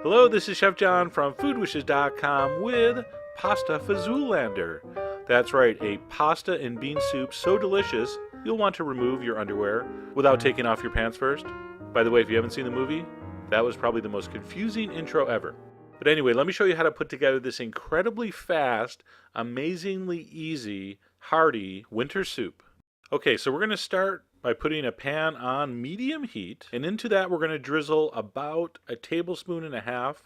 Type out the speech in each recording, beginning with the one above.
Hello, this is Chef John from Foodwishes.com with Pasta Fazoolander. That's right, a pasta and bean soup so delicious you'll want to remove your underwear without taking off your pants first. By the way, if you haven't seen the movie, that was probably the most confusing intro ever. But anyway, let me show you how to put together this incredibly fast, amazingly easy, hearty winter soup. Okay, so we're going to start by putting a pan on medium heat, and into that we're going to drizzle about 1.5 tablespoons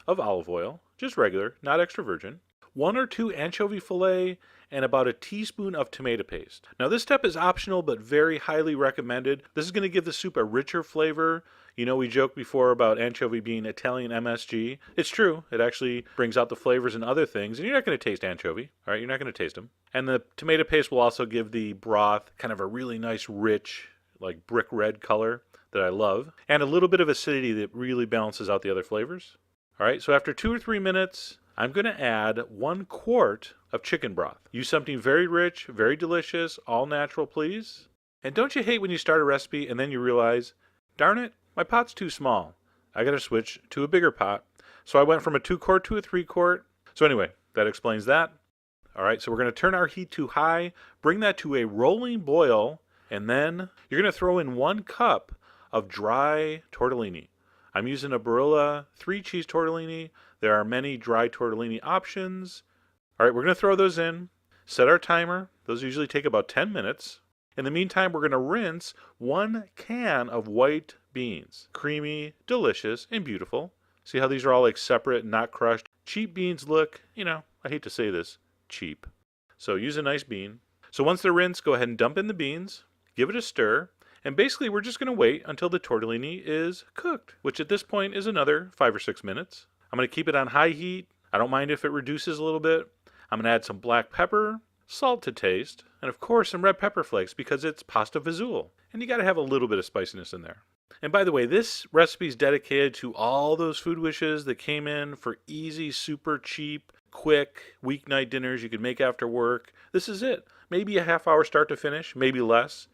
of olive oil, just regular, not extra virgin, 1 or 2 anchovy fillet, and about a teaspoon of tomato paste. Now this step is optional but very highly recommended. This is going to give the soup a richer flavor. You know, we joked before about anchovy being Italian MSG. It's true. It actually brings out the flavors in other things, and you're not going to taste anchovy. All right, you're not going to taste them. And the tomato paste will also give the broth kind of a really nice, rich, like brick red color that I love, and a little bit of acidity that really balances out the other flavors. All right, so after 2 or 3 minutes, I'm going to add 1 quart of chicken broth. Use something very rich, very delicious, all natural, please. And don't you hate when you start a recipe and then you realize, darn it, my pot's too small. I got to switch to a bigger pot. So I went from a 2 quart to a 3 quart. So anyway, that explains that. All right, so we're going to turn our heat to high, bring that to a rolling boil, and then you're going to throw in 1 cup of dry tortellini. I'm using a Barilla 3-cheese tortellini. There are many dry tortellini options. All right, we're going to throw those in, set our timer. Those usually take about 10 minutes. In the meantime, we're going to rinse 1 can of white beans. Creamy, delicious, and beautiful. See how these are all like separate, not crushed? Cheap beans look, you know, I hate to say this, cheap. So use a nice bean. So once they're rinsed, go ahead and dump in the beans. Give it a stir. And basically, we're just going to wait until the tortellini is cooked, which at this point is another 5 or 6 minutes. I'm going to keep it on high heat. I don't mind if it reduces a little bit. I'm going to add some black pepper, salt to taste, and of course some red pepper flakes because it's pasta fazool. And you got to have a little bit of spiciness in there. And by the way, this recipe is dedicated to all those food wishes that came in for easy, super cheap, quick weeknight dinners you could make after work. This is it. Maybe a half hour start to finish, maybe less.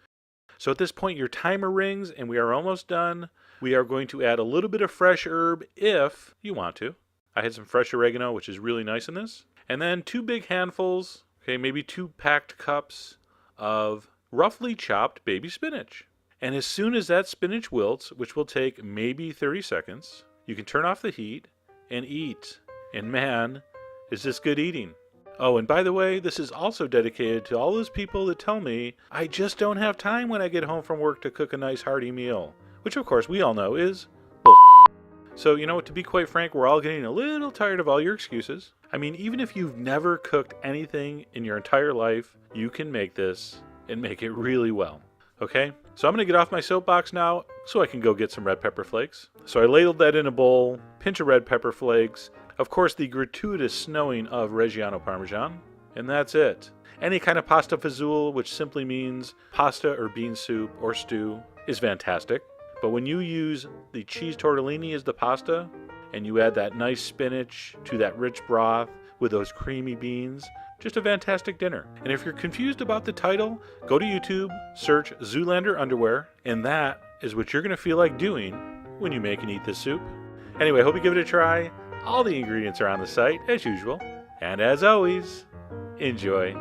So at this point, your timer rings and we are almost done. We are going to add a little bit of fresh herb if you want to. I had some fresh oregano, which is really nice in this. And then 2 big handfuls, okay, maybe 2 packed cups of roughly chopped baby spinach. And as soon as that spinach wilts, which will take maybe 30 seconds, you can turn off the heat and eat. And man, is this good eating. Oh, and by the way, this is also dedicated to all those people that tell me, I just don't have time when I get home from work to cook a nice hearty meal. Which of course we all know is bullshit. So, you know, to be quite frank, we're all getting a little tired of all your excuses. I mean, even if you've never cooked anything in your entire life, you can make this and make it really well. Okay? So I'm going to get off my soapbox now so I can go get some red pepper flakes. So I ladled that in a bowl, pinch of red pepper flakes, of course the gratuitous snowing of Reggiano Parmesan, and that's it. Any kind of pasta fazool, which simply means pasta or bean soup or stew, is fantastic. But when you use the cheese tortellini as the pasta, and you add that nice spinach to that rich broth with those creamy beans, just a fantastic dinner. And if you're confused about the title, go to YouTube, search Zoolander underwear, and that is what you're going to feel like doing when you make and eat this soup. Anyway, I hope you give it a try. All the ingredients are on the site, as usual. And as always, enjoy.